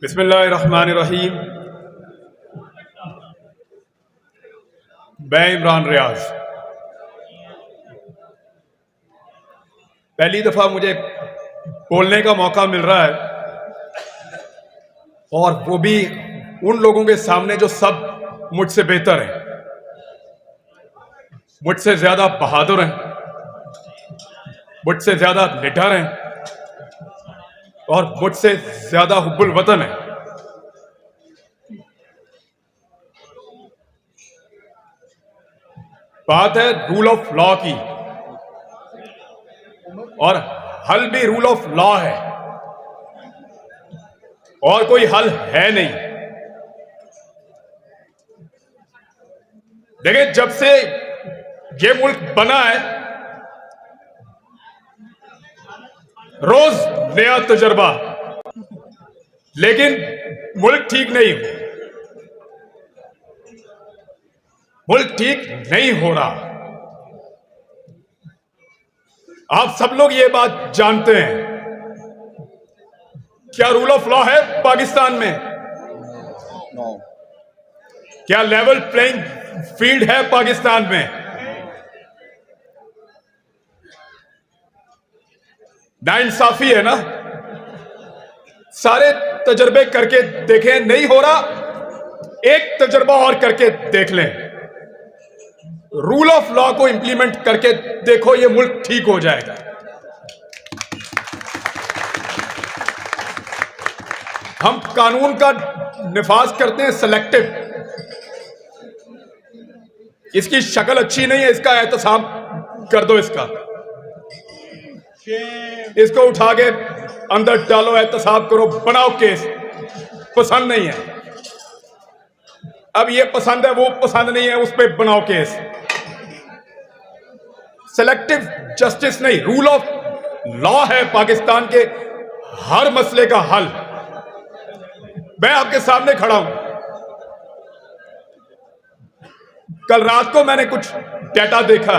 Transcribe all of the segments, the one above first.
बिस्मिल्लाहिर्रहमानिर्रहीम। मैं इमरान रियाज। पहली दफा मुझे बोलने का मौका मिल रहा है और वो भी उन लोगों के सामने जो सब मुझसे बेहतर हैं, मुझसे ज्यादा बहादुर हैं, मुझसे ज्यादा निडर हैं और मुझसे ज्यादा हुब्बुल वतन है। बात है रूल ऑफ लॉ की और हल भी रूल ऑफ लॉ है और कोई हल है नहीं। देखिए, जब से ये मुल्क बना है रोज नया तजर्बा, लेकिन मुल्क ठीक नहीं, मुल्क ठीक नहीं हो रहा। आप सब लोग ये बात जानते हैं। क्या रूल ऑफ लॉ है पाकिस्तान में? क्या लेवल प्लेइंग फील्ड है पाकिस्तान में? नाइंसाफी है ना। सारे तजर्बे करके देखें, नहीं हो रहा, एक तजर्बा और करके देख लें। रूल ऑफ लॉ को इंप्लीमेंट करके देखो, ये मुल्क ठीक हो जाएगा। हम कानून का निफाज करते हैं सेलेक्टिव। इसकी शक्ल अच्छी नहीं है, इसका एहतसाब कर दो। इसको उठा के अंदर डालो, एहतसाब करो, बनाओ केस। पसंद नहीं है, अब ये पसंद है, वो पसंद नहीं है, उस पर बनाओ केस। सेलेक्टिव जस्टिस नहीं, रूल ऑफ लॉ है पाकिस्तान के हर मसले का हल। मैं आपके सामने खड़ा हूं। कल रात को मैंने कुछ डेटा देखा।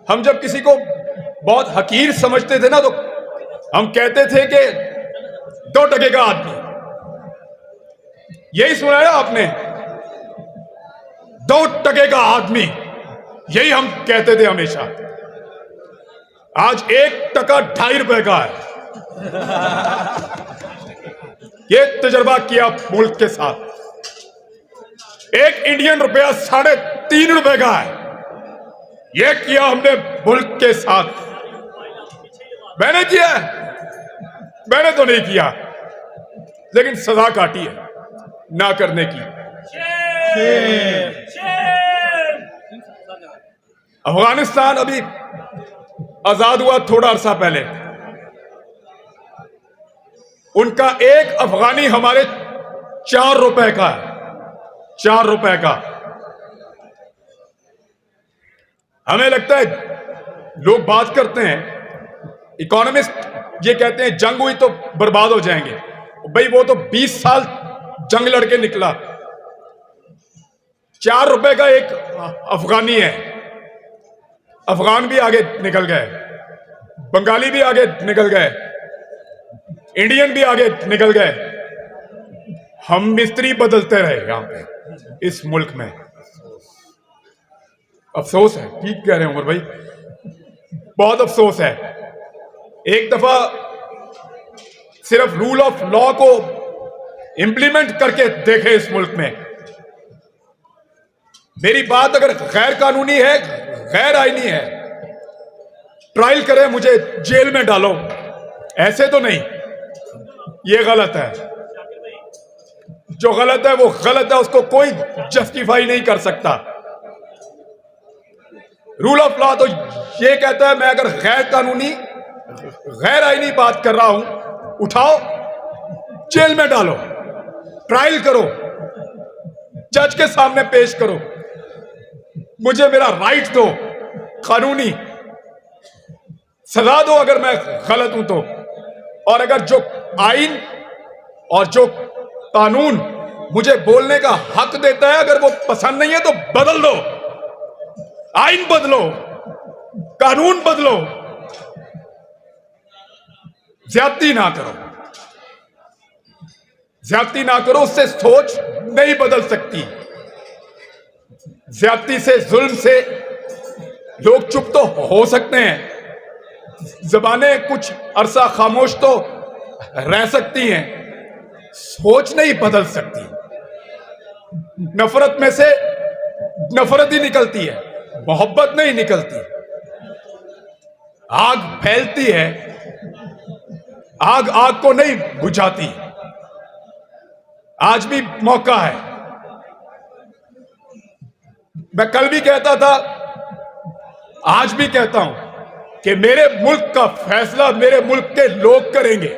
हम जब किसी को बहुत हकीर समझते थे ना, तो हम कहते थे कि 2 टके का आदमी। यही सुना है आपने, 2 टके का आदमी, यही हम कहते थे हमेशा। आज 1 टका 2.5 रुपए का है। ये तजर्बा किया मुल्क के साथ। 1 इंडियन रुपया 3.5 रुपए का है। ये किया हमने मुल्क के साथ। मैंने किया है? मैंने तो नहीं किया, लेकिन सजा काटी है ना करने की। अफगानिस्तान अभी आजाद हुआ थोड़ा अरसा पहले। उनका 1 अफगानी हमारे 4 रुपए का है। 4 रुपए का। हमें लगता है, लोग बात करते हैं, इकोनॉमिस्ट ये कहते हैं जंग हुई तो बर्बाद हो जाएंगे। भाई, वो तो 20 साल जंग लड़के निकला। 4 रुपए का 1 अफगानी है। अफगान भी आगे निकल गए, बंगाली भी आगे निकल गए, इंडियन भी आगे निकल गए। हम मिस्त्री बदलते रहे यहां पे इस मुल्क में। अफसोस है। ठीक कह रहे हैं उमर भाई, बहुत अफसोस है। एक दफा सिर्फ रूल ऑफ लॉ को इंप्लीमेंट करके देखे इस मुल्क में। मेरी बात अगर गैर कानूनी है, गैर आईनी है, ट्रायल करे, मुझे जेल में डालो। ऐसे तो नहीं, ये गलत है। जो गलत है वो गलत है, उसको कोई जस्टिफाई नहीं कर सकता। रूल ऑफ लॉ तो ये कहता है, मैं अगर गैर कानूनी, गैर आईनी बात कर रहा हूं, उठाओ, जेल में डालो, ट्रायल करो, जज के सामने पेश करो, मुझे मेरा राइट दो, कानूनी सजा दो अगर मैं गलत हूं तो। और अगर जो आइन और जो कानून मुझे बोलने का हक देता है, अगर वो पसंद नहीं है तो बदल दो। आइन बदलो, कानून बदलो, ज्यादती ना करो। ज्यादती ना करो, उससे सोच नहीं बदल सकती। ज्यादती से, जुल्म से लोग चुप तो हो सकते हैं, जबानें कुछ अरसा खामोश तो रह सकती हैं, सोच नहीं बदल सकती। नफरत में से नफरत ही निकलती है, मोहब्बत नहीं निकलती। आग फैलती है, आग आग को नहीं बुझाती। आज भी मौका है। मैं कल भी कहता था, आज भी कहता हूं कि मेरे मुल्क का फैसला मेरे मुल्क के लोग करेंगे।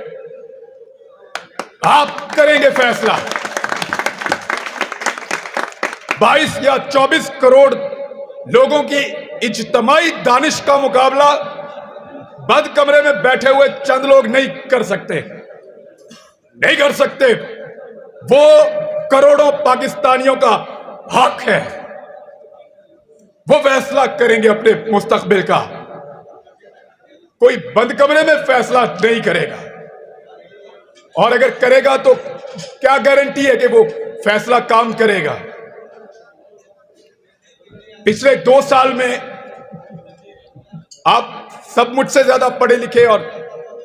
आप करेंगे फैसला। 22 या 24 करोड़ लोगों की इज्तिमाई दानिश का मुकाबला बंद कमरे में बैठे हुए चंद लोग नहीं कर सकते, नहीं कर सकते। वो करोड़ों पाकिस्तानियों का हक है, वो फैसला करेंगे अपने मुस्तकबिल का। कोई बंद कमरे में फैसला नहीं करेगा, और अगर करेगा तो क्या गारंटी है कि वो फैसला काम करेगा। पिछले 2 साल में आप सब मुझसे ज्यादा पढ़े लिखे और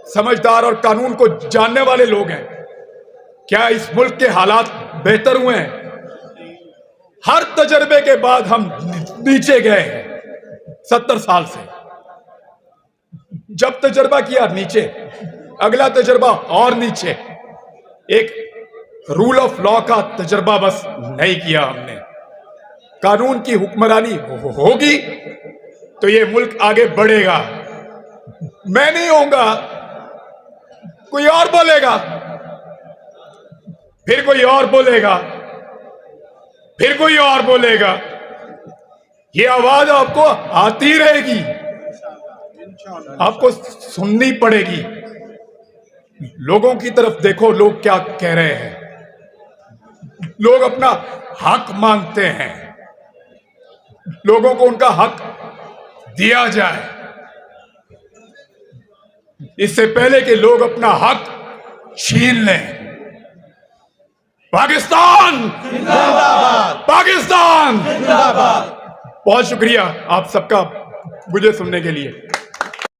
समझदार और कानून को जानने वाले लोग हैं। क्या इस मुल्क के हालात बेहतर हुए हैं? हर तजर्बे के बाद हम नीचे गए हैं। 70 साल से जब तजर्बा किया नीचे, अगला तजर्बा और नीचे। एक रूल ऑफ लॉ का तजर्बा बस नहीं किया हमने। कानून की हुक्मरानी होगी तो ये मुल्क आगे बढ़ेगा। मैं नहीं होऊंगा, कोई और बोलेगा, फिर कोई और बोलेगा, फिर कोई और बोलेगा। ये आवाज आपको आती रहेगी, आपको सुननी पड़ेगी। लोगों की तरफ देखो, लोग क्या कह रहे हैं। लोग अपना हक मांगते हैं, लोगों को उनका हक दिया जाए। इससे पहले कि लोग अपना हक छीन लें। पाकिस्तान जिंदाबाद, पाकिस्तान जिंदाबाद। बहुत शुक्रिया आप सबका मुझे सुनने के लिए।